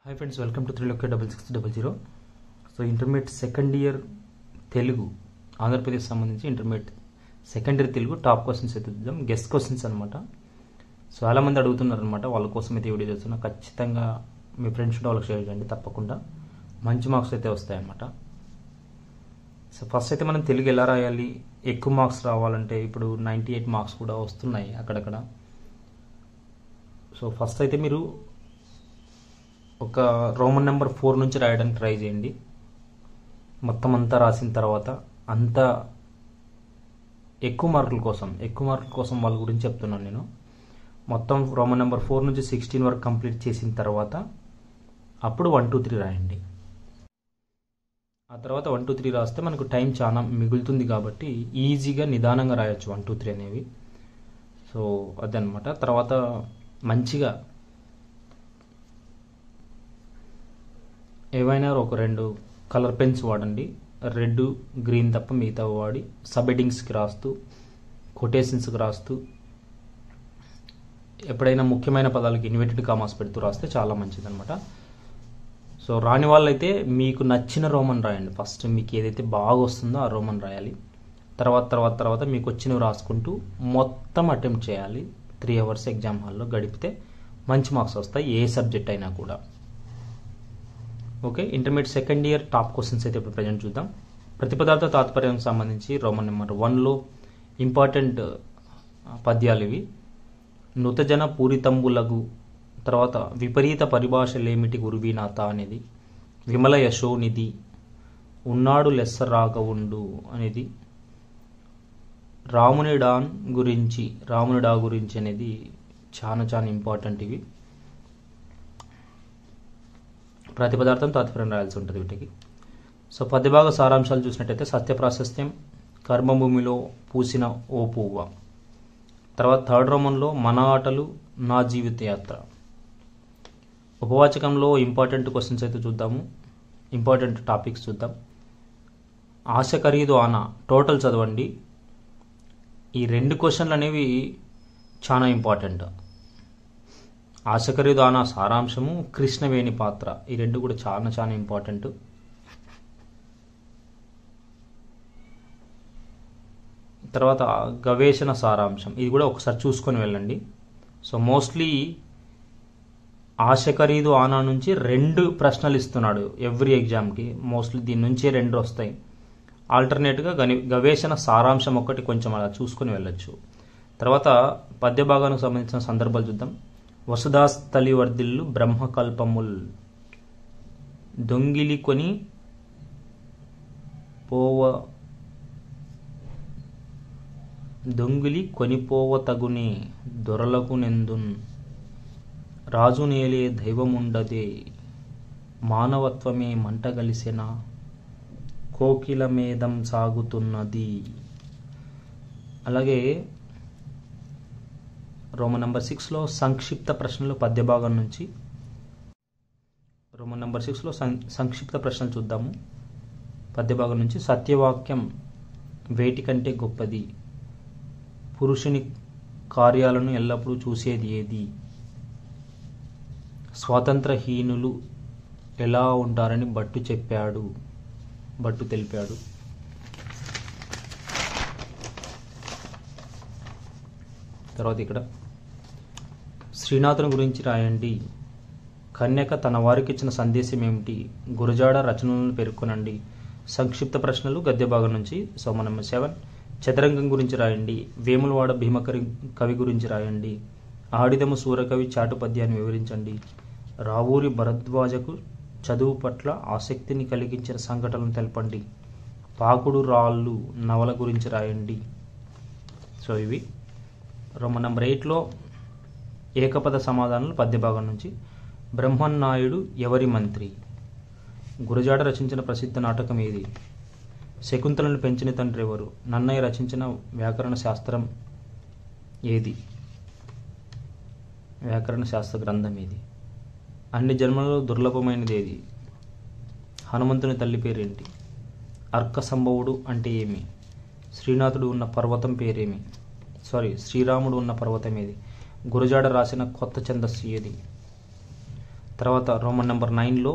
Hi friends, welcome to 3,66,00. So intermediate second year Telugu Andhra Pradesh సంబంధించి intermediate second year Telugu top questions అయితే చూద్దాం. Guessed questions అనమాట. చాలామంది అడుగుతున్నారు అనమాట, వాళ్ళ కోసం అయితే వీడియో చేస్తున్నా. ఖచ్చితంగా మీ ఫ్రెండ్స్ వాళ్ళకి షేర్ చేయండి, తప్పకుండా మంచి మార్క్స్ అయితే వస్తాయన్నమాట. సో ఫస్ట్ అయితే మనం తెలుగు ఎలా రాయాలి, ఎక్కువ మార్క్స్ రావాలంటే ఇప్పుడు 98 మార్క్స్ కూడా వస్తున్నాయి అక్కడక్కడ. సో ఫస్ట్ అయితే మీరు ఒక రోమన్ నెంబర్ 4 నుంచి రాయడానికి ట్రై చేయండి. మొత్తం అంతా రాసిన తర్వాత అంత ఎక్కువ మార్కుల కోసం వాళ్ళ గురించి చెప్తున్నాను నేను. మొత్తం రోమన్ నెంబర్ 4 నుంచి 16 వరకు కంప్లీట్ చేసిన తర్వాత అప్పుడు 1, 2, 3 రాయండి. ఆ తర్వాత 1, 2, 3 రాస్తే మనకు టైం చాలా మిగులుతుంది కాబట్టి ఈజీగా నిదానంగా రాయొచ్చు 1, 2, 3 అనేవి. సో అదనమాట. తర్వాత మంచిగా ఏవైనా ఒక 2 కలర్ పెన్స్ వాడండి. రెడ్, గ్రీన్ తప్ప మిగతా వాడి సబ్ హెడ్డింగ్స్కి రాస్తూ, కొటేషన్స్కి రాస్తూ, ఎప్పుడైనా ముఖ్యమైన పదాలకి ఇన్వర్టెడ్ కామాస్ పెడుతూ రాస్తే చాలా మంచిది అనమాట. సో రాని వాళ్ళైతే మీకు నచ్చిన రోమన్ రాయండి. ఫస్ట్ మీకు ఏదైతే బాగా వస్తుందో ఆ రోమన్ రాయాలి. తర్వాత మీకు వచ్చినవి రాసుకుంటూ మొత్తం అటెంప్ట్ చేయాలి. 3 అవర్స్ ఎగ్జామ్ హాల్లో గడిపితే మంచి మార్క్స్ వస్తాయి, ఏ సబ్జెక్ట్ అయినా కూడా. Okay, intermediate second year top questions అయితే ఇప్పుడు ప్రజెంట్ చూద్దాం. ప్రతిపదార్థ తాత్పర్యానికి సంబంధించి రోమన్ నెంబర్ 1లో ఇంపార్టెంట్ పద్యాలు ఇవి. నృతజన పూరితంబులగు, తర్వాత విపరీత పరిభాషలేమిటి గురువీనాథ అనేది, విమల యశోనిధి, ఉన్నాడు లెస్స రాఘవుండు అనేది, రామునిడా గురించి అనేది చాలా ఇంపార్టెంట్. ఇవి ప్రతిపదార్థం తాత్పర్యం రాయాల్సి ఉంటుంది వీటికి. సో పద్యభాగ సారాంశాలు చూసినట్టయితే సత్యప్రాశస్త్యం, కర్మభూమిలో పూసిన ఓ పువ్వ, తర్వాత థర్డ్ రోమన్లో మన ఆటలు నా జీవిత యాత్ర. ఉపవాచకంలో ఇంపార్టెంట్ క్వశ్చన్స్ అయితే చూద్దాము, ఇంపార్టెంట్ టాపిక్స్ చూద్దాం. ఆశ ఖరీదు ఆనా, టోటల్ చదవండి. ఈ 2 క్వశ్చన్లు అనేవి చాలా ఇంపార్టెంట్. ఆశ ఖరీదు ఆనా సారాంశము, కృష్ణవేణి పాత్ర, ఈ 2 కూడా చాలా ఇంపార్టెంట్. తర్వాత గవేషణ సారాంశం, ఇది కూడా ఒకసారి చూసుకొని వెళ్ళండి. సో మోస్ట్లీ ఆశ ఖరీదు ఆనా నుంచి 2 ప్రశ్నలు ఇస్తున్నాడు ఎవ్రీ ఎగ్జామ్కి. మోస్ట్లీ దీని నుంచే 2 వస్తాయి. ఆల్టర్నేట్గా గవేషణ సారాంశం ఒకటి కొంచెం అలా చూసుకొని వెళ్ళొచ్చు. తర్వాత పద్య భాగానికి సంబంధించిన సందర్భాలు చూద్దాం. వసుధాస్థలి వర్ధిల్లు బ్రహ్మకల్పముల్, దొంగిలి కొని కొనిపోవ తగుని దొరలకు నెందున్, రాజు నేలే దైవముండదే, మానవత్వమే మంట గలిసెన, కోకిల మేధం సాగుతున్నది. అలాగే రోమన్ నెంబర్ 6లో సంక్షిప్త ప్రశ్నలు పద్యభాగం నుంచి. రోమన్ నెంబర్ 6లో సంక్షిప్త ప్రశ్నలు చూద్దాము పద్యభాగం నుంచి. సత్యవాక్యం వేటికంటే గొప్పది, పురుషుని కార్యాలను ఎల్లప్పుడూ చూసేది ఏది, స్వాతంత్రహీనులు ఎలా ఉంటారని భట్టు తెలిపాడు. తర్వాత ఇక్కడ శ్రీనాథుని గురించి రాయండి. కన్యక తన వారికి ఇచ్చిన సందేశం ఏమిటి, గురజాడ రచనలను పేర్కొనండి. సంక్షిప్త ప్రశ్నలు గద్య భాగం నుంచి. సో మనం 7 చదరంగం గురించి రాయండి. వేములవాడ భీమకరి కవి గురించి రాయండి. ఆడిదము సూరకవి చాటు పద్యాన్ని వివరించండి. రావూరి భరద్వాజకు చదువు పట్ల ఆసక్తిని కలిగించిన సంఘటనలు తెలపండి. పాకుడు రాళ్ళు నవల గురించి రాయండి. సో ఇవి. రోమన్ నెంబర్ 8లో ఏకపద సమాధానాలు పద్యభాగం నుంచి. బ్రహ్మన్నాయుడు ఎవరి మంత్రి, గురజాడ రచించిన ప్రసిద్ధ నాటకం ఏది, శకుంతలను పెంచిన తండ్రి ఎవరు, నన్నయ్య రచించిన వ్యాకరణ శాస్త్ర గ్రంథం ఏది, అన్ని జన్మలలో దుర్లభమైనది ఏది, హనుమంతుని తల్లి పేరేంటి, అర్క సంభవుడు అంటే ఏమి, శ్రీనాథుడు ఉన్న పర్వతం పేరేమి, శ్రీరాముడు ఉన్న పర్వతం ఏది, గురజాడ రాసిన కొత్త ఛందస్సు ఏది. తర్వాత రోమన్ నెంబర్ 9లో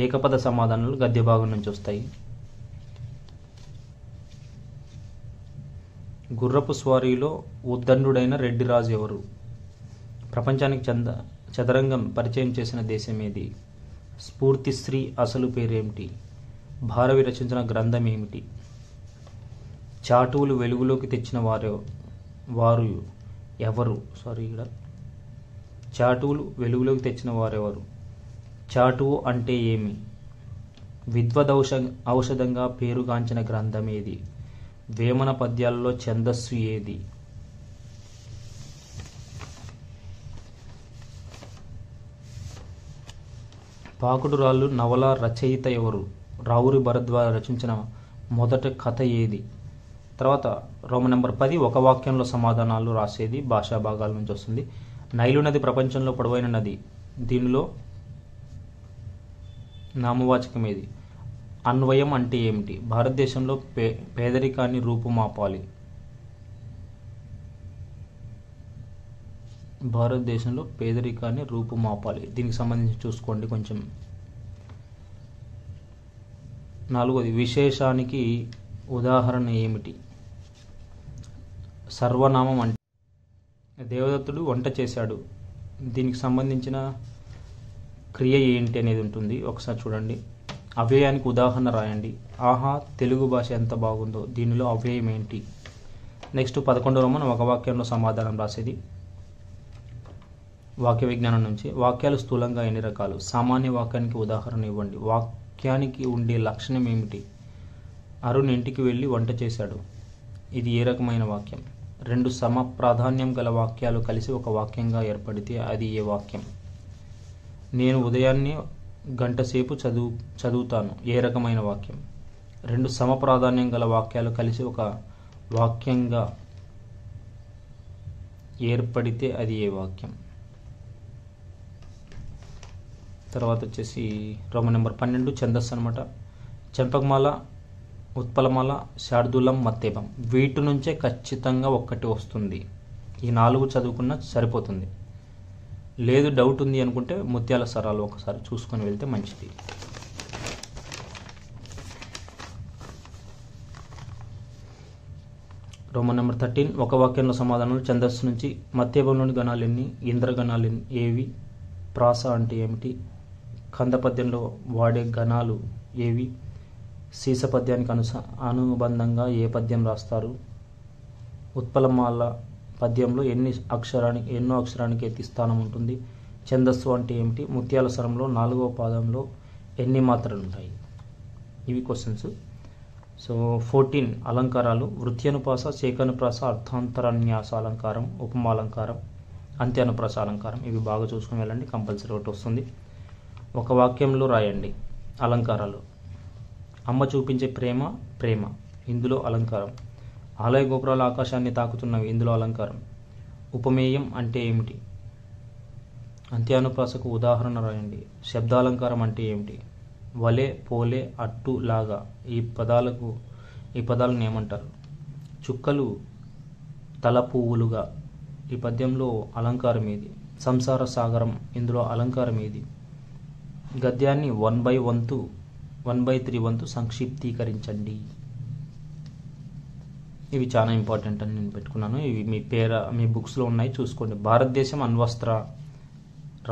ఏకపద సమాధానాలు గద్య భాగం నుంచి వస్తాయి. గుర్రపు స్వారీలో ఉద్దండుడైన రెడ్డి రాజు ఎవరు? ప్రపంచానికి చదరంగం పరిచయం చేసిన దేశం ఏది? స్ఫూర్తిశ్రీ అసలు పేరేమిటి? భారవి రచించిన గ్రంథం ఏమిటి? చాటువులు వెలుగులోకి తెచ్చిన వారు ఎవరు? చాటువులు వెలుగులోకి తెచ్చిన వారెవరు? చాటువు అంటే ఏమి? ఔషధంగా పేరుగాంచిన గ్రంథం ఏది? వేమన పద్యాలలో ఛందస్సు ఏది? పాకుడు రాళ్ళు నవల రచయిత ఎవరు? రావురి భరద్వాజ రచించిన మొదటి కథ ఏది? తర్వాత రోమన్ నెంబర్ 10 ఒక వాక్యంలో సమాధానాలు రాసేది భాషా భాగాల నుంచి వస్తుంది. నైలు నది ప్రపంచంలో పొడవైన నది. దీనిలో నామవాచకం ఏది? అన్వయం అంటే ఏమిటి? భారతదేశంలో పేదరికాన్ని రూపుమాపాలి. దీనికి సంబంధించి చూసుకోండి కొంచెం. 4వది విశేషానికి ఉదాహరణ ఏమిటి? సర్వనామం అంటే దేవదత్తుడు వంట చేశాడు. దీనికి సంబంధించిన క్రియ ఏంటి అనేది ఉంటుంది, ఒకసారి చూడండి. అవ్యయానికి ఉదాహరణ రాయండి. ఆహా తెలుగు భాష ఎంత బాగుందో. దీనిలో అవ్యయం ఏంటి? నెక్స్ట్ 11వ రోమన్ ఒక వాక్యంలో సమాధానం రాసేది వాక్య విజ్ఞానం నుంచి. వాక్యాలు స్థూలంగా ఎన్ని రకాలు? సామాన్య వాక్యానికి ఉదాహరణ ఇవ్వండి. వాక్యానికి ఉండే లక్షణం ఏమిటి? అరుణ్ ఇంటికి వెళ్ళి వంట చేశాడు. ఇది ఏ రకమైన వాక్యం? 2 సమ ప్రాధాన్యం గల వాక్యాలు కలిసి ఒక వాక్యంగా ఏర్పడితే అది ఏ వాక్యం? నేను ఉదయాన్నే గంట సేపు చదువుతాను. ఏ రకమైన వాక్యం? 2 సమ ప్రాధాన్యం గల వాక్యాలు కలిసి ఒక వాక్యంగా ఏర్పడితే అది ఏ వాక్యం? తర్వాత వచ్చేసి రోమన్ నెంబర్ 12 ఛందస్సు అనమాట. చెంపకమాల, ఉత్పలమాల, శార్దూలం, మత్తేపం. వీటి నుంచే ఖచ్చితంగా ఒక్కటి వస్తుంది. ఈ 4 చదువుకున్నా సరిపోతుంది. లేదు డౌట్ ఉంది అనుకుంటే ముత్యాల సరాలు ఒకసారి చూసుకొని వెళ్తే మంచిది. రోమన్ నెంబర్ 13 ఒక వాక్యంలో సమాధానాలు ఛందస్సు నుంచి. మత్తేపంలోని గణాలు ఎన్ని? ఇంద్రగణాలు ఏవి? ప్రాస అంటే ఏమిటి? కందపద్యంలో వాడే గణాలు ఏవి? సీస పద్యానికి అనుబంధంగా ఏ పద్యం రాస్తారు? ఉత్పలమాల పద్యంలో ఎన్నో అక్షరానికి ఎత్తి స్థానం ఉంటుంది? ఛందస్సు అంటే ఏమిటి? ముత్యాల సరంలో 4వ పాదంలో ఎన్ని మాత్రలు ఉంటాయి? ఇవి క్వశ్చన్స్. సో 14 అలంకారాలు. వృత్యనుప్రాస, శేఖనుప్రాస, అర్థాంతరన్యాస అలంకారం, ఉపమాలంకారం, అంత్యానుప్రాస అలంకారం. ఇవి బాగా చూసుకుని వెళ్ళండి, కంపల్సరీ ఒకటి వస్తుంది. ఒక వాక్యంలో రాయండి అలంకారాలు. అమ్మ చూపించే ప్రేమ, ఇందులో అలంకారం. ఆలయ గోపురాలు ఆకాశాన్ని తాకుతున్నవి, ఇందులో అలంకారం. ఉపమేయం అంటే ఏమిటి? అంత్యానుప్రాసకు ఉదాహరణ రాయండి. శబ్దాలంకారం అంటే ఏమిటి? వలె, పోలే, అట్టు, లాగా. ఈ పదాలను ఏమంటారు? చుక్కలు తల పువ్వులుగా. ఈ పద్యంలో అలంకారం ఏది? సంసార సాగరం, ఇందులో అలంకారం ఏది? గద్యాన్ని 1/3 వంతు సంక్షిప్తీకరించండి. ఇవి చాలా ఇంపార్టెంట్ అని నేను పెట్టుకున్నాను. ఇవి మీ బుక్స్లో ఉన్నాయి, చూసుకోండి. భారతదేశం అణ్వస్త్ర.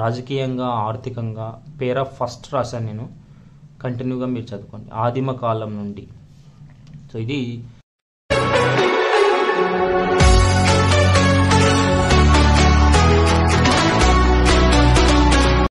రాజకీయంగా, ఆర్థికంగా ఫస్ట్ రాశాను నేను. కంటిన్యూగా మీరు చదువుకోండి ఆదిమ కాలం నుండి. సో ఇది